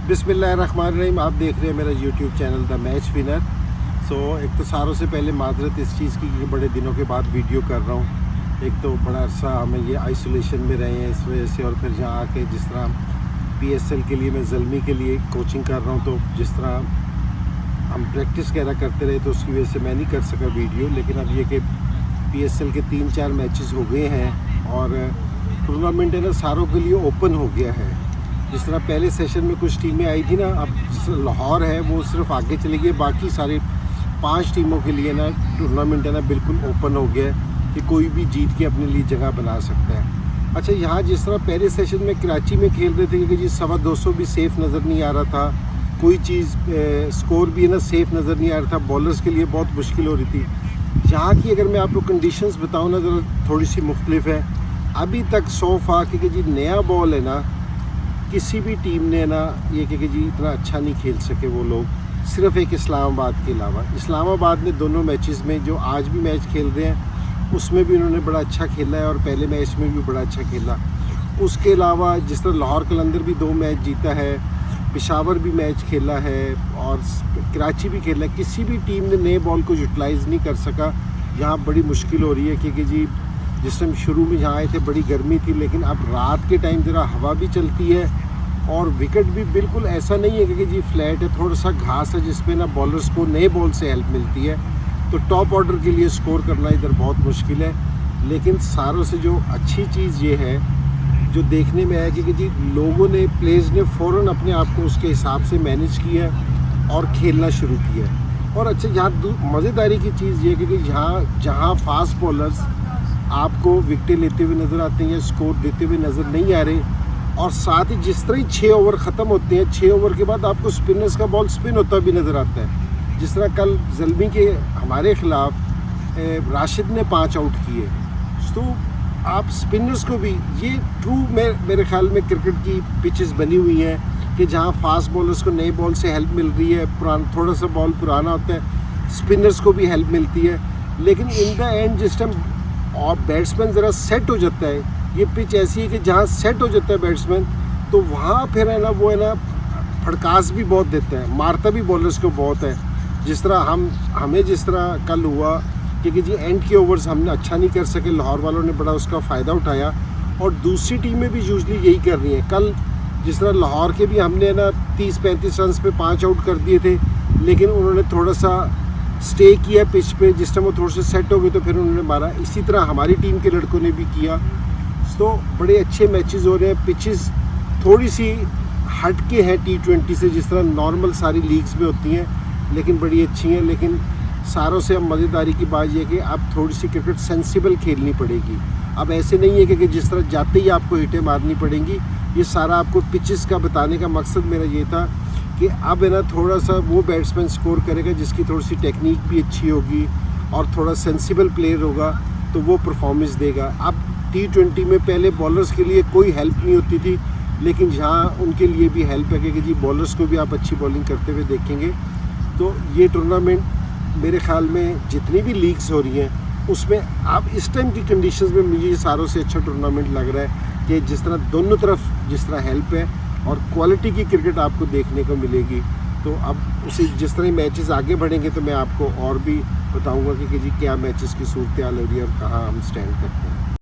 बिस्मिल्लाहिर्रहमानिर्रहीम। आप देख रहे हैं मेरा YouTube channel the match winner. एक तो सारों से पहले माजरत इस चीज़ की कि बड़े दिनों के बाद वीडियो कर रहा हूँ। एक तो बड़ा अरसा हमें ये आइसोलेशन में रहे हैं इस वजह से, और फिर यहाँ आके जिस तरह PSL के लिए मैं ज़ल्मी के लिए कोचिंग कर रहा हूँ, तो जिस तरह हम प्रैक्टिस वगैरह करते रहे तो उसकी वजह से मैं नहीं कर सका वीडियो। लेकिन अब ये कि PSL के 3-4 मैचेस हो गए हैं और टूर्नामेंट है ना सारों के लिए ओपन हो गया है। जिस तरह पहले सेशन में कुछ टीमें आई थी ना, अब लाहौर है वो सिर्फ आगे चली गई, बाकी सारे 5 टीमों के लिए ना टूर्नामेंट है ना बिल्कुल ओपन हो गया है कि कोई भी जीत के अपने लिए जगह बना सकता है। अच्छा, यहाँ जिस तरह पहले सेशन में कराची में खेल रहे थे कि जी 250 भी सेफ़ नज़र नहीं आ रहा था, कोई चीज़ स्कोर भी है ना सेफ़ नज़र नहीं आ रहा था, बॉलर्स के लिए बहुत मुश्किल हो रही थी। यहाँ की अगर मैं आपको कंडीशंस बताऊँ ना ज़रा थोड़ी सी मुख्तलिफ है अभी तक सोफा, क्योंकि जी नया बॉल है ना, किसी भी टीम ने ना ये कि जी इतना अच्छा नहीं खेल सके वो लोग, सिर्फ एक इस्लामाबाद के अलावा। इस्लामाबाद ने दोनों मैचेस में जो आज भी मैच खेल रहे हैं उसमें भी उन्होंने बड़ा अच्छा खेला है और पहले मैच में भी बड़ा अच्छा खेला। उसके अलावा जिस तरह लाहौर कलंदर भी 2 मैच जीता है, पेशावर भी मैच खेला है और कराची भी खेला है, किसी भी टीम ने नए बॉल को यूटिलाइज़ नहीं कर सका। यहाँ बड़ी मुश्किल हो रही है क्योंकि जी जिस टाइम शुरू में यहाँ आए थे बड़ी गर्मी थी, लेकिन अब रात के टाइम ज़रा हवा भी चलती है और विकेट भी बिल्कुल ऐसा नहीं है कि जी फ्लैट है, थोड़ा सा घास है जिसमें ना बॉलर्स को नए बॉल से हेल्प मिलती है। तो टॉप ऑर्डर के लिए स्कोर करना इधर बहुत मुश्किल है। लेकिन सारों से जो अच्छी चीज़ ये है जो देखने में आया कि जी लोगों ने प्लेयर्स ने फ़ौरन अपने आप को उसके हिसाब से मैनेज किया और खेलना शुरू किया। और अच्छा, यहाँ मज़ेदारी की चीज़ ये है कि यहाँ जहाँ फास्ट बॉलर्स आपको विकेटें लेते हुए नज़र आते हैं या स्कोर देते हुए नज़र नहीं आ रहे, और साथ ही जिस तरह ही 6 ओवर ख़त्म होते हैं, 6 ओवर के बाद आपको स्पिनर्स का बॉल स्पिन होता भी नज़र आता है। जिस तरह कल ज़ल्मी के हमारे ख़िलाफ़ राशिद ने 5 आउट किए, तो आप स्पिनर्स को भी ये ट्रू मेरे ख़्याल में क्रिकेट की पिचेस बनी हुई हैं कि जहाँ फास्ट बॉलर्स को नए बॉल से हेल्प मिल रही है, थोड़ा सा बॉल पुराना होता है, स्पिनर्स को भी हेल्प मिलती है। लेकिन इन द एंड जिस टाइम और बैट्समैन ज़रा सेट हो जाता है, ये पिच ऐसी है कि जहाँ सेट हो जाता है बैट्समैन तो वहाँ फिर है ना वो है ना फड़कास भी बहुत देता है, मारता भी बॉलर्स को बहुत है। जिस तरह हमें जिस तरह कल हुआ क्योंकि जी एंड के ओवर्स हमने अच्छा नहीं कर सके, लाहौर वालों ने बड़ा उसका फ़ायदा उठाया और दूसरी टीमें भी यूजली यही कर रही हैं। कल जिस तरह लाहौर के भी हमने ना 30-35 रन पे 5 आउट कर दिए थे, लेकिन उन्होंने थोड़ा सा स्टे किया पिच पे, जिस टाइम वो थोड़े से सेट हो गए तो फिर उन्होंने मारा। इसी तरह हमारी टीम के लड़कों ने भी किया। तो बड़े अच्छे मैचेस हो रहे हैं। पिचेस थोड़ी सी हट के हैं T20 से, जिस तरह नॉर्मल सारी लीग्स में होती हैं, लेकिन बड़ी अच्छी हैं। लेकिन सारों से अब मज़ेदारी की बात यह है कि अब थोड़ी सी क्रिकेट सेंसिबल खेलनी पड़ेगी। अब ऐसे नहीं है कि जिस तरह जाते ही आपको हिटें मारनी पड़ेंगी। ये सारा आपको पिचेस का बताने का मकसद मेरा ये था कि अब है ना थोड़ा सा वो बैट्समैन स्कोर करेगा जिसकी थोड़ी सी टेक्निक भी अच्छी होगी और थोड़ा सेंसिबल प्लेयर होगा तो वो परफॉर्मेंस देगा। अब T20 में पहले बॉलर्स के लिए कोई हेल्प नहीं होती थी, लेकिन यहाँ उनके लिए भी हेल्प है कि जी बॉलर्स को भी आप अच्छी बॉलिंग करते हुए देखेंगे। तो ये टूर्नामेंट मेरे ख़्याल में जितनी भी लीग्स हो रही हैं उसमें अब इस टाइम की कंडीशंस में मुझे सारों से अच्छा टूर्नामेंट लग रहा है कि जिस तरह दोनों तरफ जिस तरह हेल्प है और क्वालिटी की क्रिकेट आपको देखने को मिलेगी। तो अब उसी जिस तरह मैचेस आगे बढ़ेंगे तो मैं आपको और भी बताऊंगा कि जी क्या मैचेस की सूरत हाल हो रही है और कहाँ हम स्टैंड करते हैं।